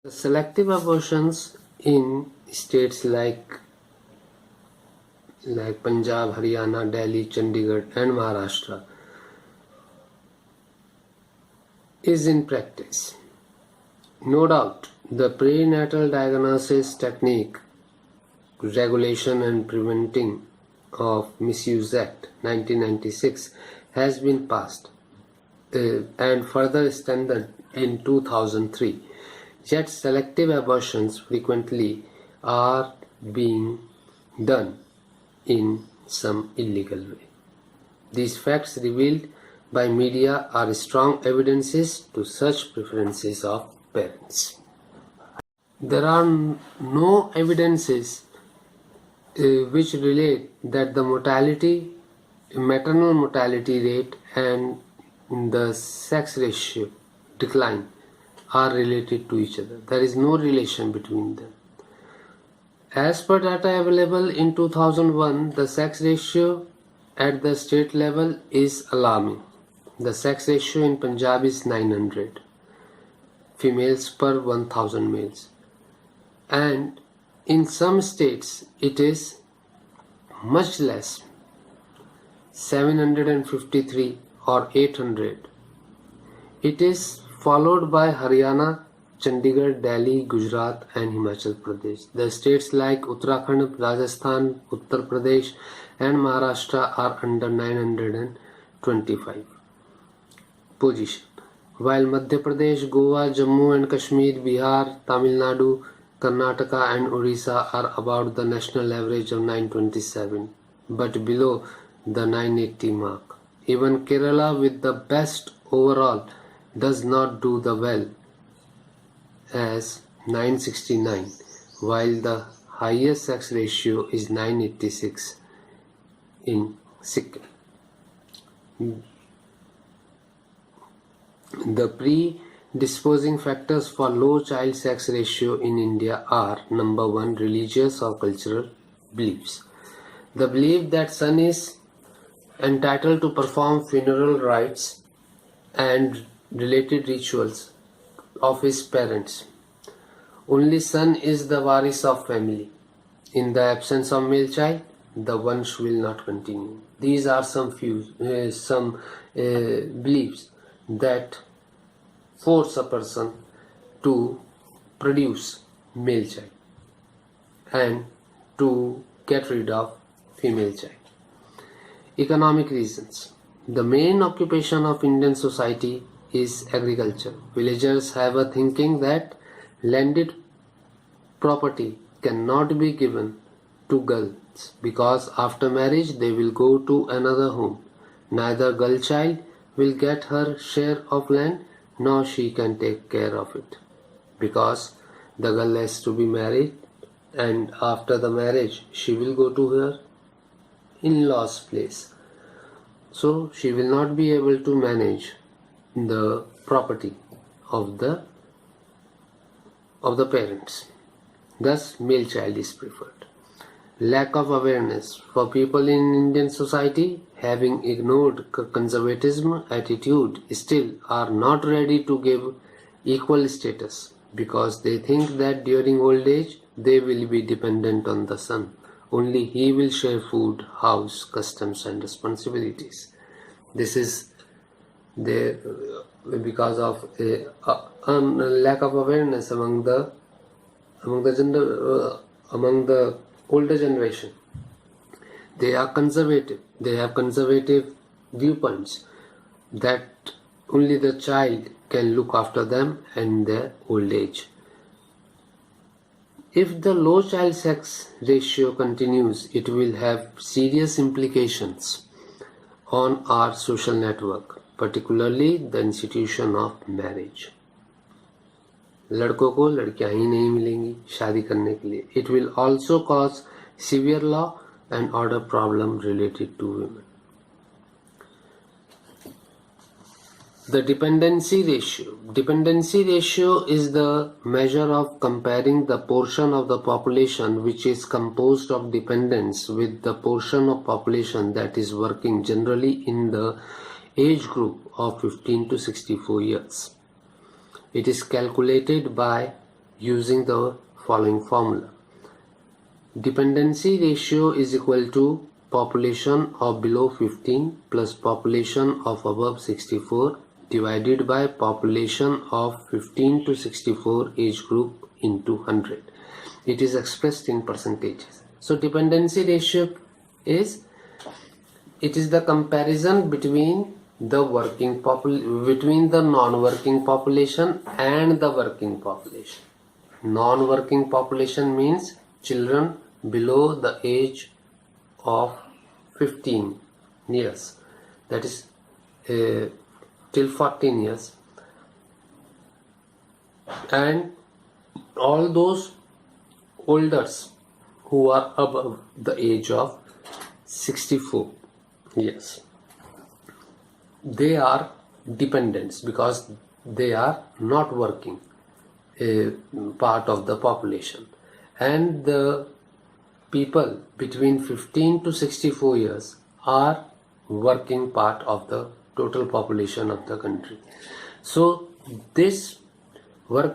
The selective abortions in states like Punjab, Haryana, Delhi, Chandigarh and Maharashtra is in practice. No doubt, the prenatal diagnosis technique, Regulation and Preventing of Misuse Act 1996 has been passed and further strengthened in 2003. Yet selective abortions frequently are being done in some illegal way. These facts revealed by media are strong evidences to such preferences of parents. There are no evidences which relate that the maternal mortality rate and the sex ratio decline are related to each other. There is no relation between them. As per data available in 2001, the sex ratio at the state level is alarming. The sex ratio in Punjab is 900 females per 1000 males, and in some states it is much less, 753 or 800. It is followed by Haryana, Chandigarh, Delhi, Gujarat and Himachal Pradesh. The states like Uttarakhand, Rajasthan, Uttar Pradesh and Maharashtra are under 925 position, while Madhya Pradesh, Goa, Jammu and Kashmir, Bihar, Tamil Nadu, Karnataka and Orissa are about the national average of 927, but below the 980 mark. Even Kerala, with the best overall, does not do the well as 969, while the highest sex ratio is 986 in Sikkim. The predisposing factors for low child sex ratio in India are: number one, religious or cultural beliefs. The belief that son is entitled to perform funeral rites and related rituals of his parents. Only son is the waris of family. In the absence of male child, the vansh will not continue. These are some beliefs that force a person to produce male child and to get rid of female child. Economic reasons. The main occupation of Indian society is agriculture. Villagers have a thinking that landed property cannot be given to girls because after marriage they will go to another home. Neither girl child will get her share of land nor she can take care of it, because the girl has to be married and after the marriage she will go to her in-laws place. So she will not be able to manage the property of the parents. Thus male child is preferred. Lack of awareness. For people in Indian society, having ignored conservatism attitude, still are not ready to give equal status because they think that during old age they will be dependent on the son. Only he will share food, house, customs and responsibilities. This is there because of a lack of awareness among the older generation. They are conservative. They have conservative viewpoints that only the child can look after them in their old age. If the low child sex ratio continues, it will have serious implications on our social network, particularly the institution of marriage. लड़कों को लड़कियां ही नहीं मिलेंगी शादी करने के लिए. It will also cause severe law and order problem related to women. The dependency ratio. Dependency ratio is the measure of comparing the portion of the population which is composed of dependents with the portion of population that is working, generally in the age group of 15 to 64 years. It is calculated by using the following formula. Dependency ratio is equal to population of below 15 plus population of above 64 divided by population of 15 to 64 age group into 100. It is expressed in percentages. So dependency ratio is the comparison between the non-working population and the working population. Non-working population means children below the age of 15 years, that is till 14 years, and all those olders who are above the age of 64 years. They are dependents because they are not working part of the population, and the people between 15 to 64 years are working part of the total population of the country. So this work